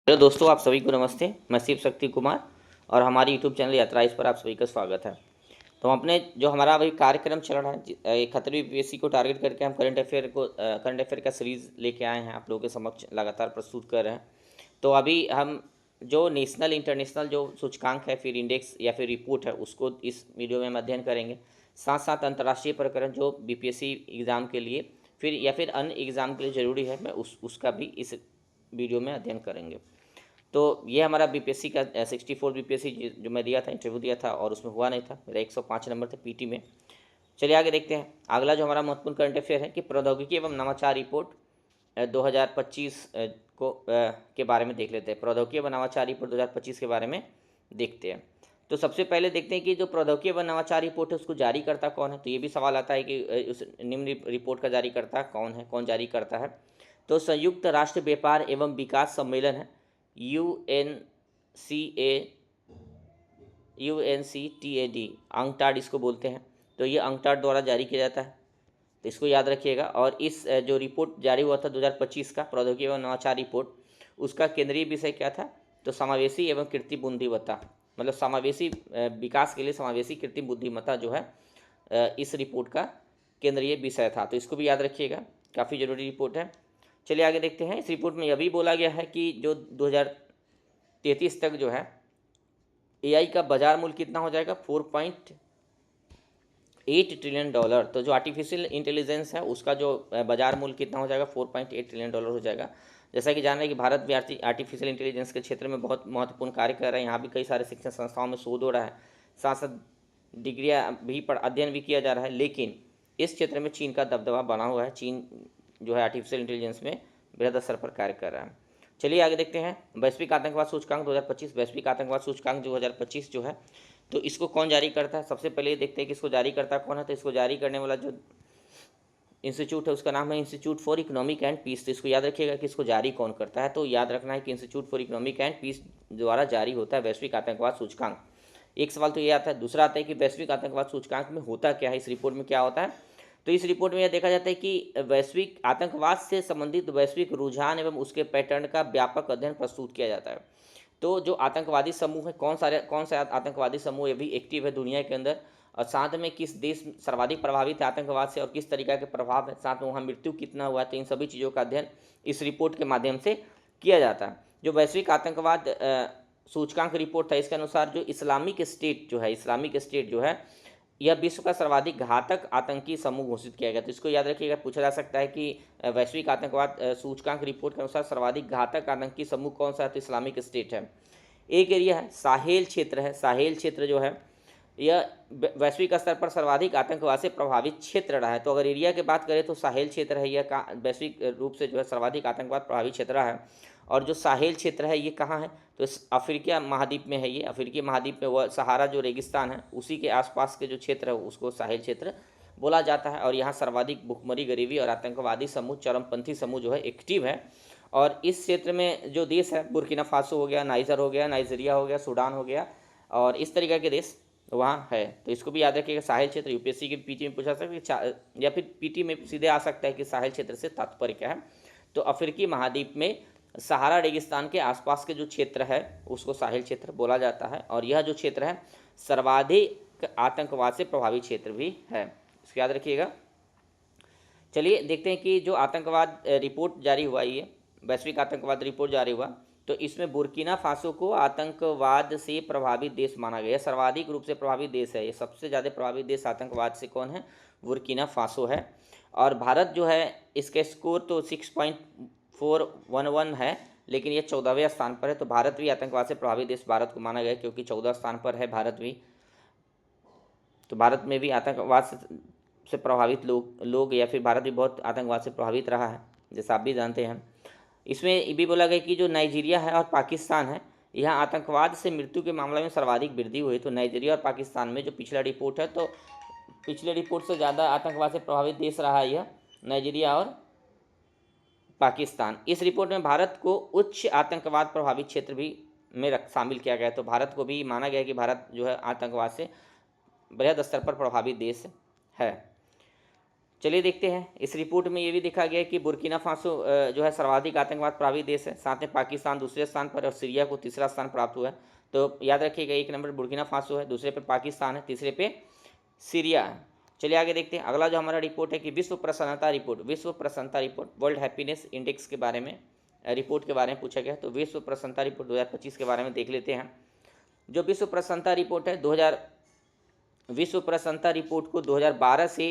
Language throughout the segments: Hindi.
हेलो दोस्तों, आप सभी को नमस्ते। मैं शिव शक्ति कुमार और हमारी यूट्यूब चैनल यात्रा इस पर आप सभी का स्वागत है। तो हम अपने जो हमारा अभी कार्यक्रम चल रहा है 71वीं पीएससी को टारगेट करके हम करंट अफेयर का सीरीज़ लेके आए हैं, आप लोगों के समक्ष लगातार प्रस्तुत कर रहे हैं। तो अभी हम जो नेशनल इंटरनेशनल जो सूचकांक है, फिर इंडेक्स या फिर रिपोर्ट है, उसको इस वीडियो में हम अध्ययन करेंगे। साथ साथ अंतर्राष्ट्रीय प्रकरण जो बीपीएससी एग्ज़ाम के लिए फिर या फिर अन्य एग्ज़ाम के लिए ज़रूरी है, मैं उसका भी इस वीडियो में अध्ययन करेंगे। तो ये हमारा बीपीएससी का 64 बीपीएससी जो मैं दिया था, इंटरव्यू दिया था और उसमें हुआ नहीं था, मेरा 105 नंबर थे पीटी में। चलिए आगे देखते हैं। अगला जो हमारा महत्वपूर्ण करंट अफेयर है कि प्रौद्योगिकी एवं नवाचार रिपोर्ट 2025 के बारे में देख लेते हैं। प्रौद्योगिकी एवं नवाचार रिपोर्ट 2025 के बारे में देखते हैं। तो सबसे पहले देखते हैं कि जो प्रौद्योगिकी एवं नवाचार रिपोर्ट है उसको जारी करता कौन है। तो ये भी सवाल आता है कि उस निम्न रिपोर्ट का जारी करता कौन है, कौन जारी करता है। तो संयुक्त राष्ट्र व्यापार एवं विकास सम्मेलन है, UNCTAD, अंकटाड इसको बोलते हैं। तो ये अंकटाड द्वारा जारी किया जाता है, तो इसको याद रखिएगा। और इस जो रिपोर्ट जारी हुआ था 2025 का प्रौद्योगिकी एवं नवाचार रिपोर्ट, उसका केंद्रीय विषय क्या था। तो समावेशी एवं कृत्रिम बुद्धिमत्ता, मतलब समावेशी विकास के लिए समावेशी कृत्रिम बुद्धिमत्ता जो है इस रिपोर्ट का केंद्रीय विषय था। तो इसको भी याद रखिएगा, काफ़ी ज़रूरी रिपोर्ट है। चलिए आगे देखते हैं। इस रिपोर्ट में यह भी बोला गया है कि जो 2033 तक जो है एआई का बाजार मूल्य कितना हो जाएगा, 4.8 ट्रिलियन डॉलर। तो जो आर्टिफिशियल इंटेलिजेंस है उसका जो बाजार मूल्य कितना हो जाएगा, 4.8 ट्रिलियन डॉलर हो जाएगा। जैसा कि जान रहे हैं कि भारत भी आर्टिफिशियल इंटेलिजेंस के क्षेत्र में बहुत महत्वपूर्ण कार्य कर रहा है। यहाँ भी कई सारे शिक्षण संस्थाओं में शोध हो रहा है, साथ साथ डिग्रियाँ भी अध्ययन भी किया जा रहा है। लेकिन इस क्षेत्र में चीन का दबदबा बना हुआ है। चीन जो है आर्टिफिशियल इंटेलिजेंस में बृहद स्तर पर कार्य कर रहा है। चलिए आगे देखते हैं। वैश्विक आतंकवाद सूचकांक 2025, वैश्विक आतंकवाद सूचकांक 2025 जो है, तो इसको कौन जारी करता है। सबसे पहले देखते हैं कि इसको जारी करता कौन है। तो इसको जारी करने वाला जो इंस्टीट्यूट है उसका नाम है Institute for Economic and Peace. तो इसको याद रखिएगा कि इसको जारी कौन करता है। तो याद रखना है कि Institute for Economic and Peace द्वारा जारी होता है वैश्विक आतंकवाद सूचकांक। एक सवाल तो ये आता है। दूसरा आता है कि वैश्विक आतंकवाद सूचकांक में होता क्या है, इस रिपोर्ट में क्या होता है। तो इस रिपोर्ट में यह देखा जाता है कि वैश्विक आतंकवाद से संबंधित वैश्विक रुझान एवं उसके पैटर्न का व्यापक अध्ययन प्रस्तुत किया जाता है। तो जो आतंकवादी समूह है, कौन सा आतंकवादी समूह ये भी एक्टिव है दुनिया के अंदर, और साथ में किस देश सर्वाधिक प्रभावित है आतंकवाद से और किस तरीका के प्रभाव है, साथ में वहाँ मृत्यु कितना हुआ है। तो इन सभी चीज़ों का अध्ययन इस रिपोर्ट के माध्यम से किया जाता है। जो वैश्विक आतंकवाद सूचकांक रिपोर्ट था, इसके अनुसार जो इस्लामिक स्टेट जो है यह विश्व का सर्वाधिक घातक आतंकी समूह घोषित किया गया। तो इसको याद रखिएगा, पूछा जा सकता है कि वैश्विक आतंकवाद सूचकांक रिपोर्ट के अनुसार सर्वाधिक घातक आतंकी समूह कौन सा है। तो इस्लामिक स्टेट है। एक एरिया है साहेल क्षेत्र है। साहेल क्षेत्र जो है यह वैश्विक स्तर पर सर्वाधिक आतंकवाद से प्रभावित क्षेत्र रहा है। तो अगर एरिया की बात करें तो साहेल क्षेत्र है, यह वैश्विक रूप से जो है सर्वाधिक आतंकवाद प्रभावित क्षेत्र रहा है। और जो साहेल क्षेत्र है ये कहाँ है, तो इस अफ्रीका महाद्वीप में है। ये अफ्रीकी महाद्वीप में वह सहारा जो रेगिस्तान है उसी के आसपास के जो क्षेत्र है उसको साहेल क्षेत्र बोला जाता है। और यहाँ सर्वाधिक भुखमरी, गरीबी और आतंकवादी समूह, चरमपंथी समूह जो है एक्टिव है। और इस क्षेत्र में जो देश है, बुर्किना फासो हो गया, नाइजर हो गया, नाइजीरिया हो गया, सूडान हो गया, और इस तरीके के देश वहाँ है। तो इसको भी याद रखिएगा। साहेल क्षेत्र यूपीएससी के पीटी में पूछा सकता है या फिर पीटी में सीधे आ सकता है कि साहेल क्षेत्र से तात्पर्य क्या है। तो अफ्रीकी महाद्वीप में सहारा रेगिस्तान के आसपास के जो क्षेत्र है उसको साहेल क्षेत्र बोला जाता है। और यह जो क्षेत्र है सर्वाधिक आतंकवाद से प्रभावित क्षेत्र भी है, इसको याद रखिएगा। चलिए देखते हैं कि जो आतंकवाद रिपोर्ट जारी हुआ, ये वैश्विक आतंकवाद रिपोर्ट जारी हुआ, तो इसमें बुर्किना फासो को आतंकवाद से प्रभावित देश माना गया। सर्वाधिक रूप से प्रभावित देश है ये, सबसे ज़्यादा प्रभावित देश आतंकवाद से कौन है, बुर्किना फासो है। और भारत जो है इसके स्कोर तो 6.411 है, लेकिन ये 14वें स्थान पर है। तो भारत भी आतंकवाद से प्रभावित देश भारत को माना गया क्योंकि 14 स्थान पर है भारत भी। तो भारत में भी आतंकवाद से प्रभावित लोग या फिर भारत भी बहुत आतंकवाद से प्रभावित रहा है, जैसा आप भी जानते हैं। इसमें ये भी बोला गया कि जो नाइजीरिया है और पाकिस्तान है, यहाँ आतंकवाद से मृत्यु के मामले में सर्वाधिक वृद्धि हुई। तो नाइजीरिया और पाकिस्तान में जो पिछला रिपोर्ट है, तो पिछले रिपोर्ट से ज़्यादा आतंकवाद से प्रभावित देश रहा है यह नाइजीरिया और पाकिस्तान। इस रिपोर्ट में भारत को उच्च आतंकवाद प्रभावित क्षेत्र भी में शामिल किया गया। तो भारत को भी माना गया कि भारत जो है आतंकवाद से बृहद स्तर पर प्रभावित देश है। चलिए देखते हैं, इस रिपोर्ट में ये भी देखा गया है कि बुर्किना फासो जो है सर्वाधिक आतंकवाद प्रभावित देश है, साथ में पाकिस्तान दूसरे स्थान पर और सीरिया को तीसरा स्थान प्राप्त हुआ है। तो याद रखिएगा, एक नंबर बुर्किना फासो है, दूसरे पे पाकिस्तान है, तीसरे पे सीरिया है। चलिए आगे देखते हैं, अगला जो हमारा रिपोर्ट है कि विश्व प्रसन्नता रिपोर्ट, विश्व प्रसन्नता रिपोर्ट वर्ल्ड हैप्पीनेस इंडेक्स के बारे में, रिपोर्ट के बारे में पूछा गया। तो विश्व प्रसन्नता रिपोर्ट 2025 के बारे में देख लेते हैं। जो विश्व प्रसन्नता रिपोर्ट है विश्व प्रसन्नता रिपोर्ट को 2012 से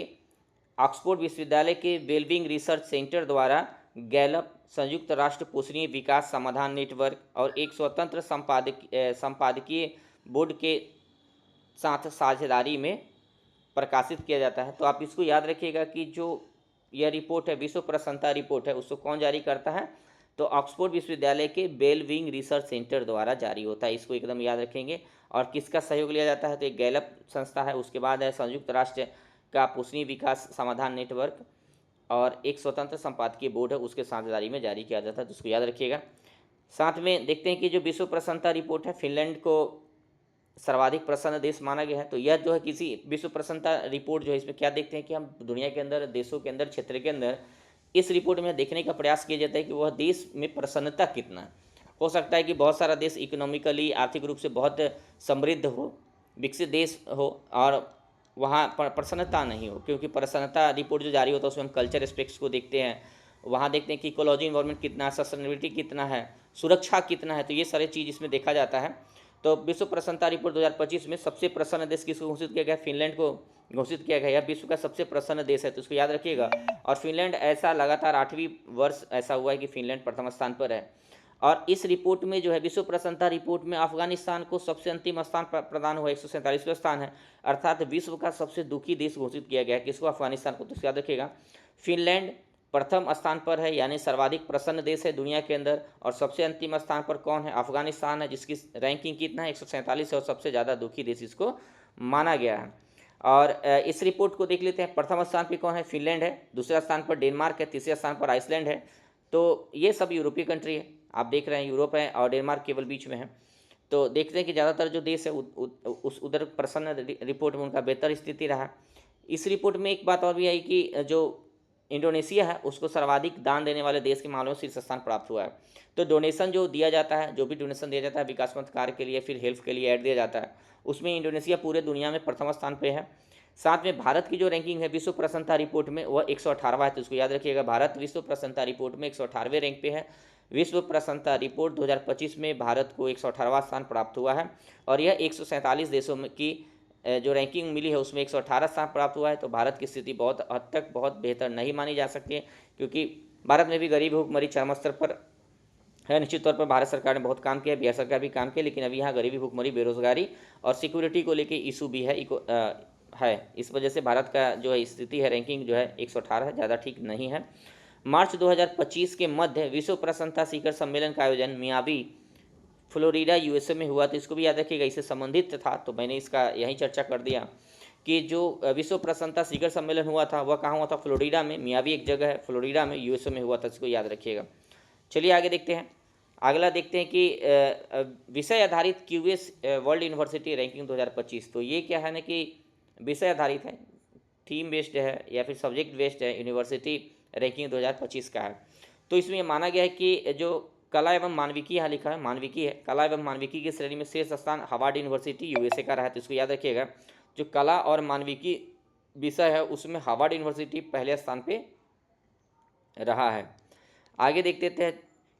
ऑक्सफोर्ड विश्वविद्यालय के वेलबींग रिसर्च सेंटर द्वारा गैलप, संयुक्त राष्ट्र पोषणीय विकास समाधान नेटवर्क और एक स्वतंत्र संपादकीय बोर्ड के साथ साझेदारी में प्रकाशित किया जाता है। तो आप इसको याद रखिएगा कि जो यह रिपोर्ट है, विश्व प्रसन्नता रिपोर्ट है, उसको कौन जारी करता है? तो ऑक्सफोर्ड विश्वविद्यालय के वेलबींग रिसर्च सेंटर द्वारा जारी होता है, इसको एकदम याद रखेंगे। और किसका सहयोग लिया जाता है? तो एक गैलप संस्था है, उसके बाद है संयुक्त राष्ट्र का पोषणीय विकास समाधान नेटवर्क और एक स्वतंत्र संपादकीय बोर्ड है, उसके साझेदारी में जारी किया जाता है, तो उसको याद रखिएगा। साथ में देखते हैं कि जो विश्व प्रसन्नता रिपोर्ट है, फिनलैंड को सर्वाधिक प्रसन्न देश माना गया है। तो यह जो है किसी विश्व प्रसन्नता रिपोर्ट जो है, इसमें क्या देखते हैं कि हम दुनिया के अंदर, देशों के अंदर, क्षेत्र के अंदर इस रिपोर्ट में देखने का प्रयास किया जाता है कि वह देश में प्रसन्नता कितना है। हो सकता है कि बहुत सारा देश इकोनॉमिकली, आर्थिक रूप से बहुत समृद्ध हो, विकसित देश हो, और वहाँ प्रसन्नता नहीं हो, क्योंकि प्रसन्नता रिपोर्ट जो जारी होता है उसमें हम कल्चर एस्पेक्ट्स को देखते हैं, वहाँ देखते हैं कि इकोलॉजी इन्वायरमेंट कितना है, सस्टेनेबिलिटी कितना है, सुरक्षा कितना है, तो ये सारी चीज़ इसमें देखा जाता है। तो विश्व प्रसन्नता रिपोर्ट 2025 में सबसे प्रसन्न देश किसको घोषित किया गया? फिनलैंड को घोषित किया गया। यह विश्व का सबसे प्रसन्न देश है, तो इसको याद रखिएगा। और फिनलैंड ऐसा लगातार 8वीं वर्ष ऐसा हुआ है कि फिनलैंड प्रथम स्थान पर है। और इस रिपोर्ट में जो है, विश्व प्रसन्नता रिपोर्ट में अफगानिस्तान को सबसे अंतिम स्थान प्रदान हुआ, 147वां स्थान है, अर्थात विश्व का सबसे दुखी देश घोषित किया गया है। किसको? अफगानिस्तान को। तो याद रखिएगा, फिनलैंड प्रथम स्थान पर है, यानी सर्वाधिक प्रसन्न देश है दुनिया के अंदर। और सबसे अंतिम स्थान पर कौन है? अफगानिस्तान है, जिसकी रैंकिंग कितना है? 147 है, और सबसे ज़्यादा दुखी देश इसको माना गया है। और इस रिपोर्ट को देख लेते हैं। प्रथम स्थान पर कौन है? फिनलैंड है, दूसरे स्थान पर डेनमार्क है, तीसरे स्थान पर आइसलैंड है। तो ये सब यूरोपीय कंट्री है, आप देख रहे हैं, यूरोप है और डेनमार्क केवल बीच में है। तो देखते हैं कि ज़्यादातर जो देश है उस उधर प्रसन्न रिपोर्ट में उनका बेहतर स्थिति रहा। इस रिपोर्ट में एक बात और भी आई कि जो इंडोनेशिया है उसको सर्वाधिक दान देने वाले देश के मामले में शीर्ष स्थान प्राप्त हुआ है। तो डोनेशन जो दिया जाता है, जो भी डोनेशन दिया जाता है विकासमंद कार्य के लिए, फिर हेल्थ के लिए ऐड दिया जाता है, उसमें इंडोनेशिया पूरे दुनिया में प्रथम स्थान पे है। साथ में भारत की जो रैंकिंग है विश्व प्रसन्नता रिपोर्ट में, वह 118वां है, तो इसको याद रखिएगा। भारत विश्व प्रसन्नता रिपोर्ट में 118वें रैंक पे है। विश्व प्रसन्नता रिपोर्ट 2025 में भारत को 118वां स्थान प्राप्त हुआ है, और यह 147 देशों में की जो रैंकिंग मिली है उसमें 118 स्थान प्राप्त हुआ है। तो भारत की स्थिति बहुत हद तक बहुत बेहतर नहीं मानी जा सकती है, क्योंकि भारत में भी गरीबी भुखमरी चरम स्तर पर है। निश्चित तौर पर भारत सरकार ने बहुत काम किया, बिहार सरकार भी काम किया, लेकिन अभी यहाँ गरीबी भुखमरी, बेरोजगारी और सिक्योरिटी को लेके इशू भी है। इस वजह से भारत का जो है स्थिति है, रैंकिंग जो है 118 है, ज़्यादा ठीक नहीं है। मार्च 2025 के मध्य विश्व प्रसन्नता शिखर सम्मेलन का आयोजन मियामी, फ्लोरिडा, यूएसए में हुआ। तो इसको भी याद रखिएगा, इससे संबंधित था, तो मैंने इसका यहीं चर्चा कर दिया कि जो विश्व प्रसन्नता शिखर सम्मेलन हुआ था वह कहाँ हुआ था? फ्लोरिडा में। मियामी एक जगह है फ्लोरिडा में, यूएसए में हुआ था, इसको याद रखिएगा। चलिए आगे देखते हैं। अगला देखते हैं कि विषय आधारित क्यूएस वर्ल्ड यूनिवर्सिटी रैंकिंग 2025। तो ये क्या है ना कि विषय आधारित है, थीम बेस्ड है या फिर सब्जेक्ट बेस्ड है, यूनिवर्सिटी रैंकिंग 2025 का है। तो इसमें माना गया है कि जो कला एवं मानविकी, यहाँ लिखा है मानविकी है, कला एवं मानविकी की श्रेणी में शीर्ष स्थान हार्वर्ड यूनिवर्सिटी यूएसए का रहा है। तो इसको याद रखिएगा, जो कला और मानविकी विषय है उसमें हार्वर्ड यूनिवर्सिटी पहले स्थान पे रहा है। आगे देखते हैं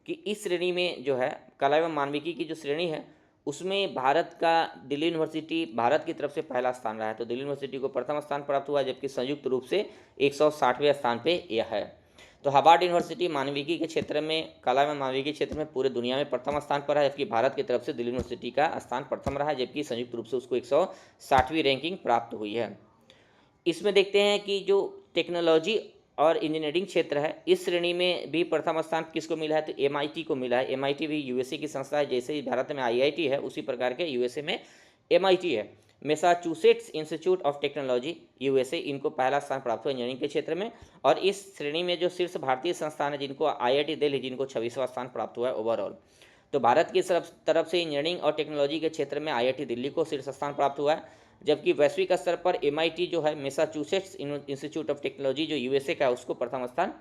कि इस श्रेणी में जो है कला एवं मानविकी की जो श्रेणी है उसमें भारत का दिल्ली यूनिवर्सिटी भारत की तरफ से पहला स्थान रहा है। तो दिल्ली यूनिवर्सिटी को प्रथम स्थान प्राप्त हुआ, जबकि संयुक्त रूप से 160वें स्थान पे यह है। तो हार्वर्ड यूनिवर्सिटी मानविकी के क्षेत्र में, कला एवं मानविकी क्षेत्र में पूरे दुनिया में प्रथम स्थान पर है, जबकि भारत की तरफ से दिल्ली यूनिवर्सिटी का स्थान प्रथम रहा है, जबकि संयुक्त रूप से उसको 160वीं रैंकिंग प्राप्त हुई है। इसमें देखते हैं कि जो टेक्नोलॉजी और इंजीनियरिंग क्षेत्र है, इस श्रेणी में भी प्रथम स्थान किसको मिला है? तो MIT को मिला है। MIT भी यूएसए की संस्था है, जैसे ही भारत में IIT है उसी प्रकार के यूएसए में MIT है। Massachusetts institute of technology USA, इनको पहला स्थान प्राप्त हुआ इंजीनियरिंग के क्षेत्र में। और इस श्रेणी में जो शीर्ष भारतीय संस्थान है, जिनको IIT दिल्ली, जिनको 26वां स्थान प्राप्त हुआ है ओवरऑल। तो भारत की तरफ से इंजीनियरिंग और टेक्नोलॉजी के क्षेत्र में IIT दिल्ली को शीर्ष स्थान प्राप्त हुआ है। जबकि वैश्विक स्तर पर MIT जो है, मैसाचुसेट्स इंस्टीट्यूट ऑफ टेक्नोलॉजी जो USA का है, उसको प्रथम स्थान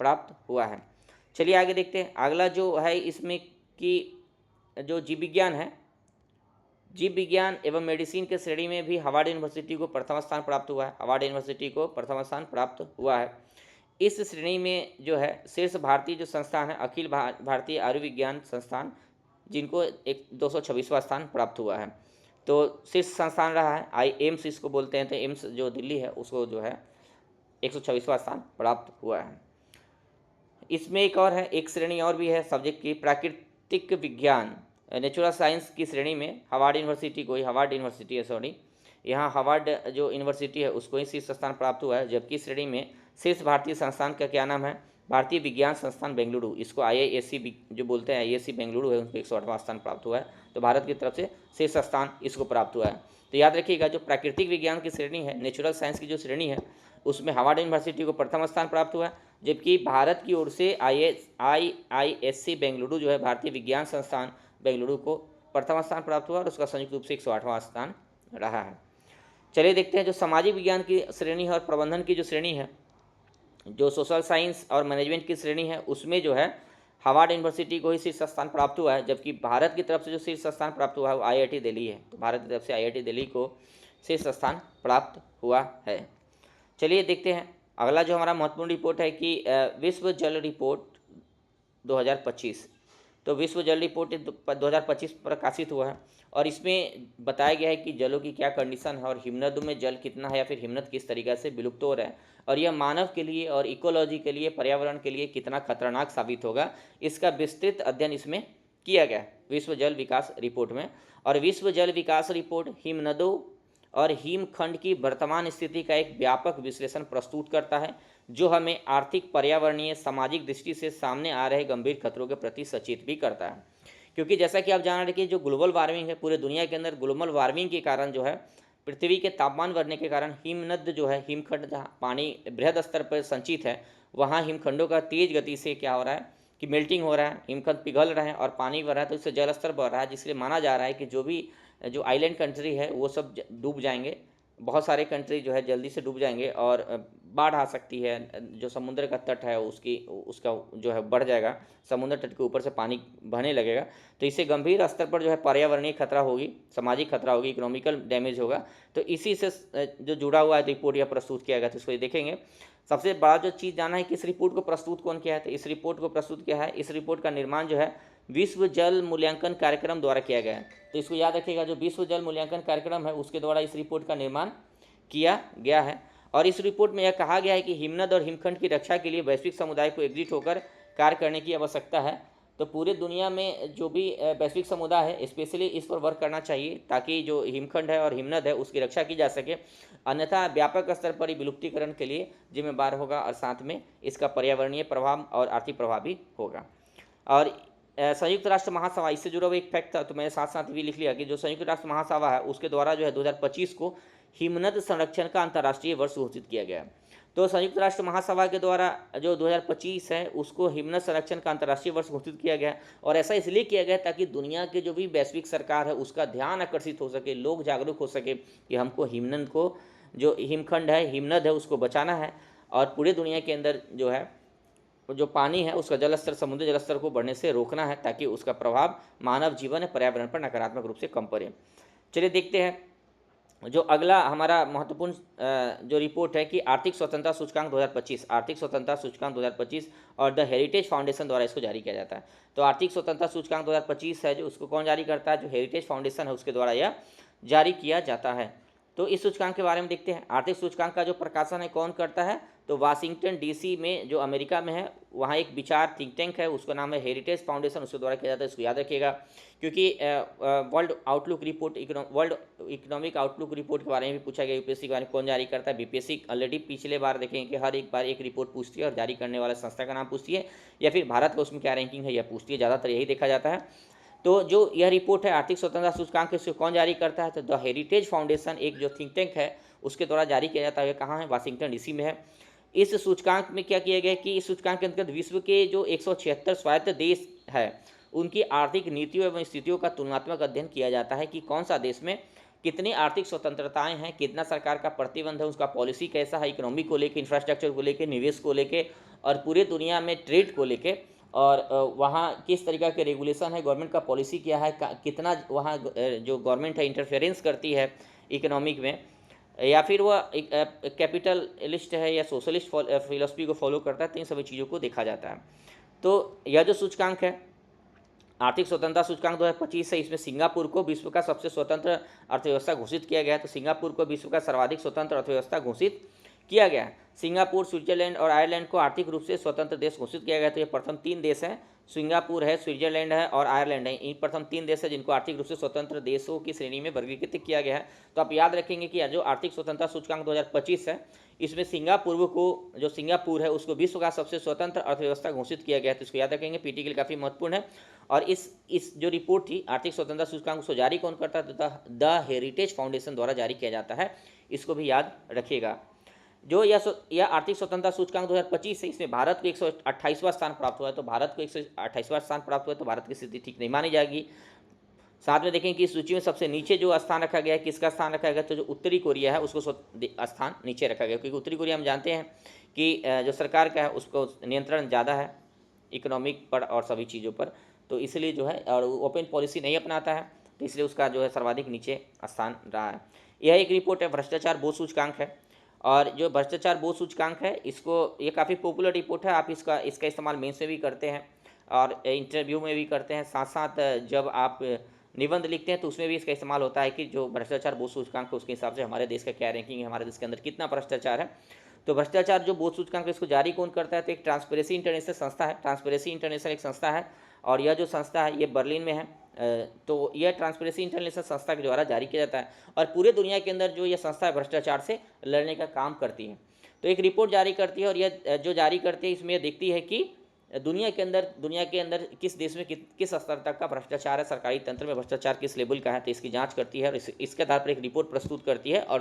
प्राप्त हुआ है। चलिए आगे देखते हैं। अगला जो है इसमें कि जो जीव विज्ञान है, जीव विज्ञान एवं मेडिसिन के श्रेणी में भी हार्वर्ड यूनिवर्सिटी को प्रथम स्थान प्राप्त हुआ है। हार्वर्ड यूनिवर्सिटी को प्रथम स्थान प्राप्त हुआ है। इस श्रेणी में जो है शीर्ष भारतीय जो संस्थान है अखिल भारतीय आयुर्विज्ञान संस्थान, जिनको एक 226वां स्थान प्राप्त हुआ है। तो शीर्ष संस्थान रहा है एम्स इसको बोलते हैं, तो एम्स जो दिल्ली है उसको जो है 126वां स्थान प्राप्त हुआ है। इसमें एक और है, एक श्रेणी और भी है सब्जेक्ट की, प्राकृतिक विज्ञान नेचुरल साइंस की श्रेणी में हार्वर्ड यूनिवर्सिटी को ही, हार्वर्ड यूनिवर्सिटी है सॉरी, यहाँ हार्वर्ड जो यूनिवर्सिटी है उसको ही शीर्ष स्थान प्राप्त हुआ है। जबकि श्रेणी में शीर्ष भारतीय संस्थान का क्या नाम है, भारतीय विज्ञान संस्थान बेंगलुरु, इसको IISc जो बोलते हैं, IISc बेंगलुरु है, उनको 108वां स्थान प्राप्त हुआ है। तो भारत की तरफ से शीर्ष स्थान इसको प्राप्त हुआ है। तो याद रखिएगा, जो प्राकृतिक विज्ञान की श्रेणी है, नेचुरल साइंस की जो श्रेणी है, उसमें हार्वर्ड यूनिवर्सिटी को प्रथम स्थान प्राप्त हुआ है। जबकि भारत की ओर से IISc बेंगलुरु जो है, भारतीय विज्ञान संस्थान बेंगलुरु को प्रथम स्थान प्राप्त हुआ और उसका संयुक्त रूप से 108वां स्थान रहा है। चलिए देखते हैं जो सामाजिक विज्ञान की श्रेणी है और प्रबंधन की जो श्रेणी है, जो सोशल साइंस और मैनेजमेंट की श्रेणी है, उसमें जो है हार्वर्ड यूनिवर्सिटी को ही शीर्ष स्थान प्राप्त हुआ है। जबकि भारत की तरफ से जो शीर्ष स्थान प्राप्त हुआ है वो IIT दिल्ली है। तो भारत की तरफ से IIT दिल्ली को शीर्ष स्थान प्राप्त हुआ है। चलिए देखते हैं अगला जो हमारा महत्वपूर्ण रिपोर्ट है कि विश्व जल रिपोर्ट 2025। तो विश्व जल रिपोर्ट 2025 प्रकाशित हुआ है और इसमें बताया गया है कि जलों की क्या कंडीशन है और हिमनदों में जल कितना है या फिर हिमनद किस तरीके से विलुप्त हो रहा है और यह मानव के लिए और इकोलॉजी के लिए, पर्यावरण के लिए कितना खतरनाक साबित होगा, इसका विस्तृत अध्ययन इसमें किया गया है विश्व जल विकास रिपोर्ट में। और विश्व जल विकास रिपोर्ट हिमनदों और हिमखंड की वर्तमान स्थिति का एक व्यापक विश्लेषण प्रस्तुत करता है, जो हमें आर्थिक, पर्यावरणीय, सामाजिक दृष्टि से सामने आ रहे गंभीर खतरों के प्रति सचेत भी करता है। क्योंकि जैसा कि आप जान रहे कि जो ग्लोबल वार्मिंग है, पूरे दुनिया के अंदर ग्लोबल वार्मिंग के कारण जो है पृथ्वी के तापमान बढ़ने के कारण हिमनद जो है, हिमखंड जहाँ पानी बृहद स्तर पर संचित है, वहाँ हिमखंडों का तेज गति से क्या हो रहा है कि मेल्टिंग हो रहा है, हिमखंड पिघल रहे हैं और पानी बढ़ रहा है, तो इससे जल स्तर बढ़ रहा है, जिसलिए माना जा रहा है कि जो आइलैंड कंट्री है वो सब डूब जाएंगे। बहुत सारे कंट्री जो है जल्दी से डूब जाएंगे और बाढ़ आ सकती है। जो समुद्र का तट है उसका जो है बढ़ जाएगा, समुद्र तट के ऊपर से पानी बहने लगेगा। तो इससे गंभीर स्तर पर जो है पर्यावरणीय खतरा होगी, सामाजिक खतरा होगी, इकोनॉमिकल डैमेज होगा। तो इसी से जो जुड़ा हुआ है रिपोर्ट यह प्रस्तुत किया गया, तो इसको देखेंगे। सबसे बड़ा जो चीज़ जाना है कि इस रिपोर्ट को प्रस्तुत कौन किया है, तो इस रिपोर्ट को प्रस्तुत किया है, इस रिपोर्ट का निर्माण जो है विश्व जल मूल्यांकन कार्यक्रम द्वारा किया गया है। तो इसको याद रखिएगा, जो विश्व जल मूल्यांकन कार्यक्रम है उसके द्वारा इस रिपोर्ट का निर्माण किया गया है। और इस रिपोर्ट में यह कहा गया है कि हिमनद और हिमखंड की रक्षा के लिए वैश्विक समुदाय को एकजुट होकर कार्य करने की आवश्यकता है। तो पूरे दुनिया में जो भी वैश्विक समुदाय है स्पेशली इस पर वर्क करना चाहिए, ताकि जो हिमखंड है और हिमनद है उसकी रक्षा की जा सके, अन्यथा व्यापक स्तर पर विलुप्तीकरण के लिए जिम्मेदार होगा और साथ में इसका पर्यावरणीय प्रभाव और आर्थिक प्रभाव भी होगा। और संयुक्त राष्ट्र महासभा, इससे जुड़ा हुआ एक फैक्ट था तो मैंने साथ साथ भी लिख लिया कि जो संयुक्त राष्ट्र महासभा है उसके द्वारा जो है 2025 को हिमनद संरक्षण का अंतर्राष्ट्रीय वर्ष घोषित किया गया है। तो संयुक्त राष्ट्र महासभा के द्वारा जो 2025 है उसको हिमनद संरक्षण का अंतर्राष्ट्रीय वर्ष घोषित किया गया है। और ऐसा इसलिए किया गया ताकि दुनिया के जो भी वैश्विक सरकार है उसका ध्यान आकर्षित हो सके, लोग जागरूक हो सके कि हमको हिमनद को, जो हिमखंड है, हिमनद है, उसको बचाना है और पूरे दुनिया के अंदर जो है जो पानी है उसका जलस्तर, समुद्री जलस्तर को बढ़ने से रोकना है, ताकि उसका प्रभाव मानव जीवन है पर्यावरण पर नकारात्मक रूप से कम पड़े। चलिए देखते हैं जो अगला हमारा महत्वपूर्ण जो रिपोर्ट है कि आर्थिक स्वतंत्रता सूचकांक 2025, आर्थिक स्वतंत्रता सूचकांक 2025 और द हेरिटेज फाउंडेशन द्वारा इसको जारी किया जाता है। तो आर्थिक स्वतंत्रता सूचकांक 2025 है जो उसको कौन जारी करता है, जो हेरिटेज फाउंडेशन है उसके द्वारा यह जारी किया जाता है। तो इस सूचकांक के बारे में देखते हैं। आर्थिक सूचकांक का जो प्रकाशन है कौन करता है, तो वाशिंगटन DC में जो अमेरिका में है वहाँ एक विचार थिंक टैंक है, उसका नाम है हेरिटेज फाउंडेशन, उसके द्वारा किया जाता है। इसको याद रखिएगा क्योंकि world outlook report, world economic outlook report के बारे में भी पूछा गया, UPSC के बारे में कौन जारी करता है। BPSC ऑलरेडी पिछले बार देखेंगे कि हर एक बार एक रिपोर्ट पूछती है और जारी करने वाला संस्था का नाम पूछती है या फिर भारत का उसमें क्या रैंकिंग है यह पूछती है, ज़्यादातर यही देखा जाता है। तो जो यह रिपोर्ट है आर्थिक स्वतंत्रता सूचकांक, इसको कौन जारी करता है, तो द हेरिटेज फाउंडेशन एक जो थिंक टैंक है उसके द्वारा जारी किया जाता है। कहाँ है, वाशिंगटन DC में है। इस सूचकांक में क्या किया गया कि इस सूचकांक के अंतर्गत विश्व के जो 176 स्वायत्त देश है उनकी आर्थिक नीतियों एवं स्थितियों का तुलनात्मक अध्ययन किया जाता है कि कौन सा देश में कितनी आर्थिक स्वतंत्रताएं हैं, कितना सरकार का प्रतिबंध है, उसका पॉलिसी कैसा है, इकोनॉमी को लेके, इंफ्रास्ट्रक्चर को लेके, निवेश को लेके और पूरे दुनिया में ट्रेड को लेके, और वहाँ किस तरीका के रेगुलेशन है, गवर्नमेंट का पॉलिसी क्या है, कितना वहाँ जो गवर्नमेंट है इंटरफेरेंस करती है इकोनॉमिक में, या फिर वह एक कैपिटलिस्ट है या सोशलिस्ट फिलोसफी को फॉलो करता है, तो इन सभी चीज़ों को देखा जाता है। तो यह जो सूचकांक है आर्थिक स्वतंत्रता सूचकांक 2025 है, इसमें सिंगापुर को विश्व का सबसे स्वतंत्र अर्थव्यवस्था घोषित किया गया है। तो सिंगापुर को विश्व का सर्वाधिक स्वतंत्र अर्थव्यवस्था घोषित किया गया है। सिंगापुर, स्विट्जरलैंड और आयरलैंड को आर्थिक रूप से स्वतंत्र देश घोषित किया गया। तो ये प्रथम 3 देश हैं, सिंगापुर है, स्विट्जरलैंड है और आयरलैंड है। इन प्रथम 3 देश है जिनको आर्थिक रूप से स्वतंत्र देशों की श्रेणी में वर्गीकृत किया गया है। तो आप याद रखेंगे कि जो आर्थिक स्वतंत्रता सूचकांक 2025 है, इसमें सिंगापुर को, जो सिंगापुर है उसको विश्व का सबसे स्वतंत्र अर्थव्यवस्था घोषित किया गया है। तो इसको याद रखेंगे, पीटी के लिए काफ़ी महत्वपूर्ण है। और इस जो रिपोर्ट थी आर्थिक स्वतंत्रता सूचकांक, उसको जारी कौन करता है? तो द हेरिटेज फाउंडेशन द्वारा जारी किया जाता है। इसको भी याद रखिएगा। जो यह आर्थिक स्वतंत्रता सूचकांक 2025 है, इसमें भारत को 128वां स्थान प्राप्त हुआ है। तो भारत को 128वां स्थान प्राप्त हुआ है, तो भारत की स्थिति ठीक नहीं मानी जाएगी। साथ में देखें कि इस सूची में सबसे नीचे जो स्थान रखा गया है, किसका स्थान रखा गया? तो जो उत्तरी कोरिया है उसको स्थान नीचे रखा गया, क्योंकि उत्तरी कोरिया हम जानते हैं कि जो सरकार का है उसको नियंत्रण ज़्यादा है इकोनॉमिक पर और सभी चीज़ों पर, तो इसलिए जो है, और ओपन पॉलिसी नहीं अपनाता है, तो इसलिए उसका जो है सर्वाधिक नीचे स्थान रहा है। यह एक रिपोर्ट है, भ्रष्टाचार बोध सूचकांक है। और जो भ्रष्टाचार बोध सूचकांक है, इसको, ये काफ़ी पॉपुलर रिपोर्ट है। आप इसका इस्तेमाल मेंस में भी करते हैं और इंटरव्यू में भी करते हैं। साथ साथ जब आप निबंध लिखते हैं तो उसमें भी इसका इस्तेमाल होता है कि जो भ्रष्टाचार बोध सूचकांक है उसके हिसाब से हमारे देश का क्या रैंकिंग है, हमारे देश के अंदर कितना भ्रष्टाचार है। तो भ्रष्टाचार जो बोध सूचकांक है इसको जारी कौन करता है? तो एक ट्रांसपेरेंसी इंटरनेशनल संस्था है। ट्रांसपेरेंसी इंटरनेशनल एक संस्था है और यह जो संस्था है ये बर्लिन में है। तो यह ट्रांसपेरेंसी इंटरनेशनल संस्था के द्वारा जारी किया जाता है और पूरे दुनिया के अंदर जो यह संस्था है भ्रष्टाचार से लड़ने का काम करती है। तो एक रिपोर्ट जारी करती है और यह जो जारी करती है इसमें देखती है कि दुनिया के अंदर किस देश में किस स्तर तक का भ्रष्टाचार है, सरकारी तंत्र में भ्रष्टाचार किस लेवल का है, तो इसकी जांच करती है और इसके आधार पर एक रिपोर्ट प्रस्तुत करती है और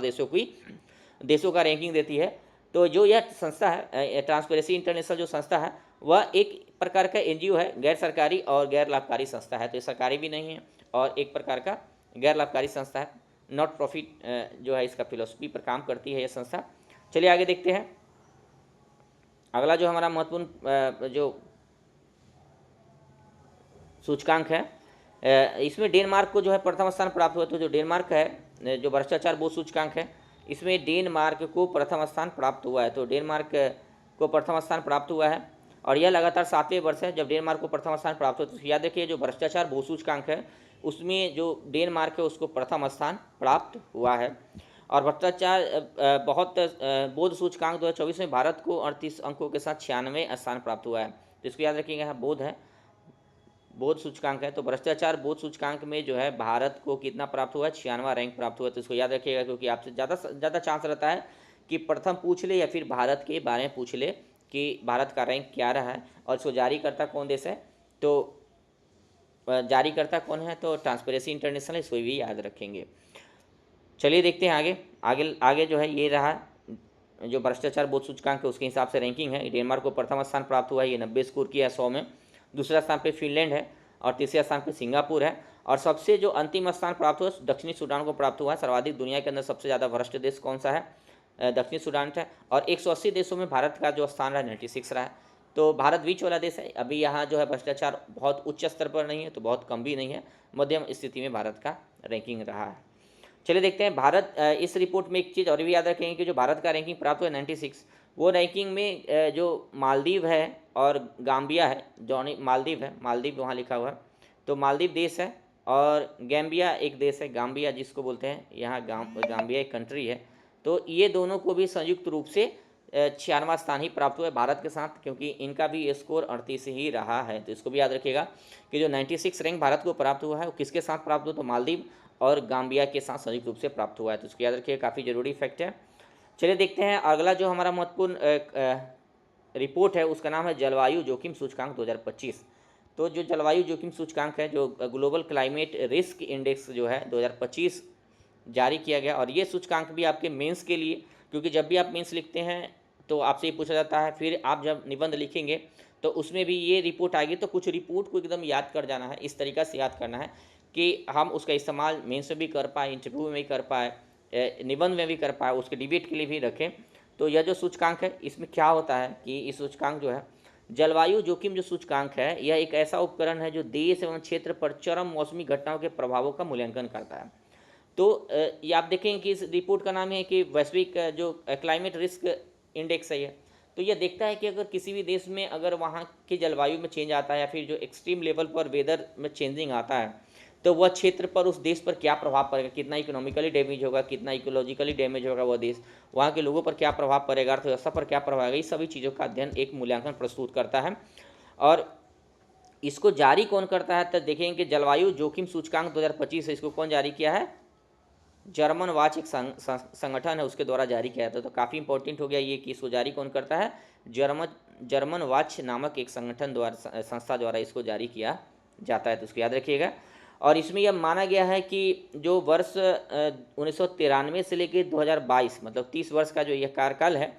देशों का रैंकिंग देती है। तो जो यह संस्था है ट्रांसपेरेंसी इंटरनेशनल जो संस्था है वह एक प्रकार का एनजीओ है, गैर सरकारी और गैर लाभकारी संस्था है। तो ये सरकारी भी नहीं है और एक प्रकार का गैर लाभकारी संस्था है, नॉट प्रॉफिट जो है इसका फिलोसफी पर काम करती है यह संस्था। चलिए आगे देखते हैं। अगला जो हमारा महत्वपूर्ण जो सूचकांक है इसमें डेनमार्क को जो है प्रथम स्थान प्राप्त हुआ। तो जो डेनमार्क है जो भ्रष्टाचार बोध सूचकांक है इसमें डेनमार्क को प्रथम स्थान प्राप्त हुआ है। तो डेनमार्क को प्रथम स्थान प्राप्त हुआ है और यह लगातार 7वें वर्ष है जब डेनमार्क को प्रथम स्थान प्राप्त हुआ। तो याद रखिए जो भ्रष्टाचार बोध सूचकांक है उसमें जो डेनमार्क है उसको प्रथम स्थान प्राप्त हुआ है। और भ्रष्टाचार बहुत बोध सूचकांक 2024 में भारत को 38 अंकों के साथ 96वें स्थान प्राप्त हुआ है। तो इसको याद रखिएगा, यहाँ बोध है, बोध सूचकांक है। तो भ्रष्टाचार बोध सूचकांक में जो है भारत को कितना प्राप्त हुआ है? 96वां रैंक प्राप्त हुआ है। तो इसको याद रखिएगा क्योंकि आपसे ज़्यादा चांस रहता है कि प्रथम पूछ ले या फिर भारत के बारे में पूछ ले कि भारत का रैंक क्या रहा है और इसको जारी करता कौन देश है। तो जारी करता कौन है? तो ट्रांसपेरेंसी इंटरनेशनल, इसको भी याद रखेंगे। चलिए देखते हैं आगे जो है ये रहा जो भ्रष्टाचार बोध सूचकांक है उसके हिसाब से रैंकिंग है। डेनमार्क को प्रथम स्थान प्राप्त हुआ है, ये 90 स्कोर किया 100 में। दूसरा स्थान पे फिनलैंड है और तीसरे स्थान पे सिंगापुर है और सबसे जो अंतिम स्थान प्राप्त हुआ दक्षिणी सूडान को प्राप्त हुआ है। सर्वाधिक दुनिया के अंदर सबसे ज़्यादा भ्रष्ट देश कौन सा है? दक्षिणी सूडान है और 180 देशों में भारत का जो स्थान रहा 96 रहा है। तो भारत बीच वाला देश है। अभी यहाँ जो है भ्रष्टाचार बहुत उच्च स्तर पर नहीं है तो बहुत कम भी नहीं है, मध्यम स्थिति में भारत का रैंकिंग रहा है। चलिए देखते हैं भारत इस रिपोर्ट में एक चीज़ और भी याद रखेंगे कि जो भारत का रैंकिंग प्राप्त हुआ 96, वो रैंकिंग में जो मालदीव है और गाम्बिया है, जो मालदीव है, मालदीव वहाँ लिखा हुआ है, तो मालदीव देश है और गैम्बिया एक देश है, गाम्बिया जिसको बोलते हैं यहाँ गाम्बिया एक कंट्री है। तो ये दोनों को भी संयुक्त रूप से 96वां स्थान ही प्राप्त हुआ है भारत के साथ, क्योंकि इनका भी स्कोर 38 ही रहा है। तो इसको भी याद रखिएगा कि जो 96 रैंक भारत को प्राप्त हुआ है वो किसके साथ प्राप्त हुआ? तो मालदीव और गाम्बिया के साथ संयुक्त रूप से प्राप्त हुआ है। तो इसको याद रखिए, काफ़ी जरूरी फैक्ट है। चलिए देखते हैं अगला जो हमारा महत्वपूर्ण रिपोर्ट है उसका नाम है जलवायु जोखिम सूचकांक 2025। तो जो जलवायु जोखिम सूचकांक है, जो ग्लोबल क्लाइमेट रिस्क इंडेक्स जो है 2025 जारी किया गया, और ये सूचकांक भी आपके मेंस के लिए, क्योंकि जब भी आप मेंस लिखते हैं तो आपसे ये पूछा जाता है, फिर आप जब निबंध लिखेंगे तो उसमें भी ये रिपोर्ट आएगी। तो कुछ रिपोर्ट को एकदम याद कर जाना है, इस तरीक़ा से याद करना है कि हम उसका इस्तेमाल मेंस में भी कर पाए, इंटरव्यू में भी कर पाए, निबंध में भी कर पाए, उसके डिबेट के लिए भी रखें। तो यह जो सूचकांक है, इसमें क्या होता है कि इस सूचकांक जो है, जलवायु जोखिम जो सूचकांक है, यह एक ऐसा उपकरण है जो देश एवं क्षेत्र पर चरम मौसमी घटनाओं के प्रभावों का मूल्यांकन करता है। तो ये आप देखेंगे कि इस रिपोर्ट का नाम है कि वैश्विक जो क्लाइमेट रिस्क इंडेक्स है ये। तो यह देखता है कि अगर किसी भी देश में अगर वहाँ की जलवायु में चेंज आता है या फिर जो एक्सट्रीम लेवल पर वेदर में चेंजिंग आता है, तो वह क्षेत्र पर उस देश पर क्या प्रभाव पड़ेगा, कितना इकोनॉमिकली डैमेज होगा, कितना इकोलॉजिकली डैमेज होगा वह देश, वहाँ के लोगों पर क्या प्रभाव पड़ेगा, अर्थव्यवस्था पर क्या प्रभाव आएगा, इस सभी चीज़ों का अध्ययन एक मूल्यांकन प्रस्तुत करता है। और इसको जारी कौन करता है, तो देखेंगे कि जलवायु जोखिम सूचकांक 2025 है, इसको कौन जारी किया है, जर्मन वाच एक संगठन है, उसके द्वारा जारी किया था। तो काफ़ी इंपॉर्टेंट हो गया ये कि इसको जारी कौन करता है, जर्मन वाच नामक एक संगठन द्वारा, संस्था द्वारा इसको जारी किया जाता है। तो उसको याद रखिएगा। और इसमें यह माना गया है कि जो वर्ष 1993 से लेकर 2022, मतलब 30 वर्ष का जो यह कार्यकाल है,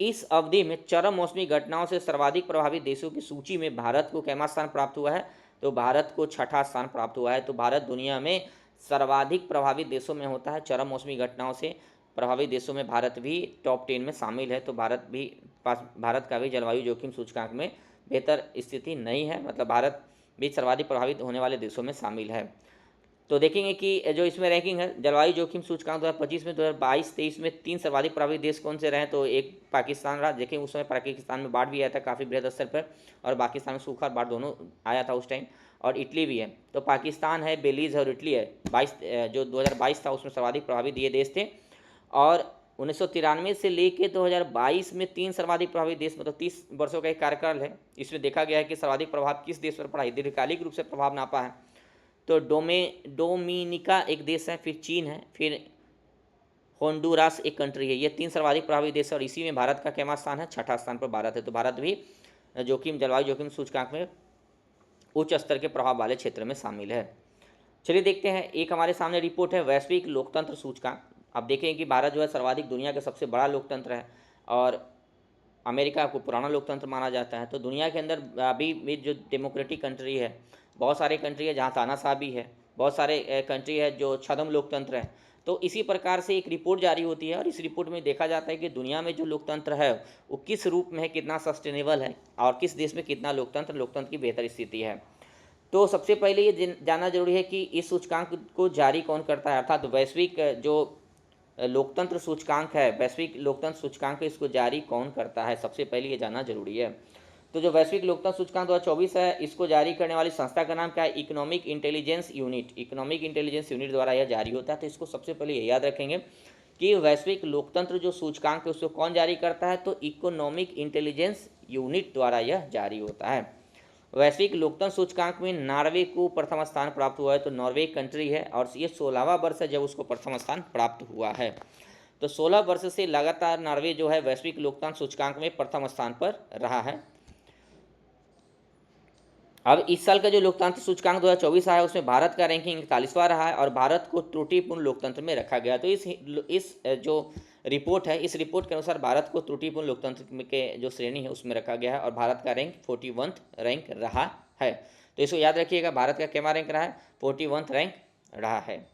इस अवधि में चरम मौसमी घटनाओं से सर्वाधिक प्रभावित देशों की सूची में भारत को कैमा स्थान प्राप्त हुआ है, तो भारत को 6ठा स्थान प्राप्त हुआ है। तो भारत दुनिया में सर्वाधिक प्रभावित देशों में होता है, चरम मौसमी घटनाओं से प्रभावित देशों में भारत भी टॉप 10 में शामिल है। तो भारत का भी जलवायु जोखिम सूचकांक में बेहतर स्थिति नहीं है, मतलब भारत भी सर्वाधिक प्रभावित होने वाले देशों में शामिल है। तो देखेंगे कि जो इसमें रैंकिंग है जलवायु जोखिम सूचकांक 2025 में, 2022-23 में 3 सर्वाधिक प्रभावित देश कौन से रहे, तो एक पाकिस्तान रहा। देखें उस समय पाकिस्तान में बाढ़ भी आया था काफ़ी बृहद स्तर पर, और पाकिस्तान में सूखा और बाढ़ दोनों आया था उस टाइम। और इटली भी है। तो पाकिस्तान है, बेलीज है और इटली है। 22 जो 2022 था उसमें सर्वाधिक प्रभावित ये देश थे। और 1993 से लेकर 2022 में 3 सर्वाधिक प्रभावित देश, मतलब 30 वर्षों का एक कार्यकाल है। इसमें देखा गया है कि सर्वाधिक प्रभाव किस देश पर पड़ा है, दीर्घकालिक रूप से प्रभाव नापा है। तो डोमिनिका एक देश है, फिर चीन है, फिर होंडुरास एक कंट्री है। ये 3 सर्वाधिक प्रभावित देश है और इसी में भारत का कैमा स्थान है, 6ठा स्थान पर भारत है। तो भारत भी जलवायु जोखिम सूचकांक में उच्च स्तर के प्रभाव वाले क्षेत्र में शामिल है। चलिए देखते हैं, एक हमारे सामने रिपोर्ट है वैश्विक लोकतंत्र सूचकांक। अब देखें कि भारत जो है सर्वाधिक दुनिया का सबसे बड़ा लोकतंत्र है और अमेरिका को पुराना लोकतंत्र माना जाता है। तो दुनिया के अंदर अभी भी जो डेमोक्रेटिक कंट्री है, बहुत सारे कंट्री है जहाँ तानाशाह भी है, बहुत सारे कंट्री है जो छद्म लोकतंत्र है। तो इसी प्रकार से एक रिपोर्ट जारी होती है और इस रिपोर्ट में देखा जाता है कि दुनिया में जो लोकतंत्र है वो किस रूप में है, कितना सस्टेनेबल है और किस देश में कितना लोकतंत्र की बेहतर स्थिति है। तो सबसे पहले ये जानना जरूरी है कि इस सूचकांक को जारी कौन करता है, अर्थात वैश्विक जो लोकतंत्र सूचकांक है, वैश्विक लोकतंत्र सूचकांक इसको जारी कौन करता है, सबसे पहले ये जानना जरूरी है। तो जो वैश्विक लोकतंत्र सूचकांक 2024 है, इसको जारी करने वाली संस्था का नाम क्या है, इकोनॉमिक इंटेलिजेंस यूनिट द्वारा यह जारी होता है। तो इसको सबसे पहले ये याद रखेंगे कि वैश्विक लोकतंत्र जो सूचकांक है उसको कौन जारी करता है, तो इकोनॉमिक इंटेलिजेंस यूनिट द्वारा यह जारी होता है। वैश्विक लोकतंत्र सूचकांक में नॉर्वे को प्रथम स्थान प्राप्त हुआ है। तो नॉर्वे कंट्री है और ये 16वां वर्ष है जब उसको प्रथम स्थान प्राप्त हुआ है। तो 16 वर्ष से लगातार नॉर्वे जो है वैश्विक लोकतंत्र सूचकांक में प्रथम स्थान पर रहा है। अब इस साल का जो लोकतंत्र सूचकांक 2024 आया उसमें भारत का रैंकिंग 41वां रहा है और भारत को त्रुटिपूर्ण लोकतंत्र में रखा गया। तो इस जो रिपोर्ट है, इस रिपोर्ट के अनुसार भारत को त्रुटिपूर्ण लोकतंत्र के जो श्रेणी है उसमें रखा गया है और भारत का रैंक 41 रैंक रहा है। तो इसको याद रखिएगा, भारत का क्या रैंक रहा है, 41 रैंक रहा है।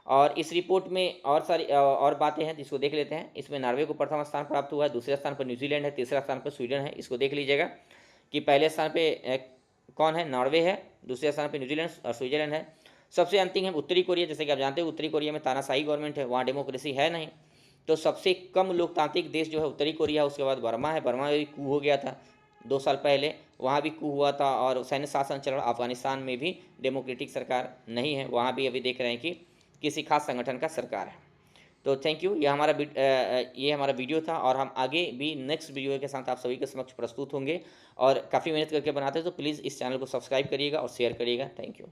और इस रिपोर्ट में और सारी और बातें हैं जिसको देख लेते हैं। इसमें नॉर्वे को प्रथम स्थान प्राप्त हुआ है, दूसरे स्थान पर न्यूजीलैंड है, तीसरा स्थान पर स्वीडन है। इसको देख लीजिएगा कि पहले स्थान पर कौन है, नॉर्वे है, दूसरे स्थान पर न्यूजीलैंड और स्विट्जरलैंड है। सबसे अंतिम है उत्तरी कोरिया। जैसे कि आप जानते हैं उत्तरी कोरिया में तानाशाही गवर्नमेंट है, वहाँ डेमोक्रेसी है नहीं। तो सबसे कम लोकतांत्रिक देश जो है उत्तरी कोरिया, उसके बाद बर्मा है। बर्मा में भी कू हो गया था 2 साल पहले, वहाँ भी कू हुआ था और सैन्य शासन चल रहा। अफगानिस्तान में भी डेमोक्रेटिक सरकार नहीं है, वहाँ भी अभी देख रहे हैं कि किसी खास संगठन का सरकार है। तो थैंक यू, ये हमारा वीडियो था और हम आगे भी नेक्स्ट वीडियो के साथ आप सभी के समक्ष प्रस्तुत होंगे और काफ़ी मेहनत करके बनाते हैं। तो प्लीज़ इस चैनल को सब्सक्राइब करिएगा और शेयर करिएगा। Thank you.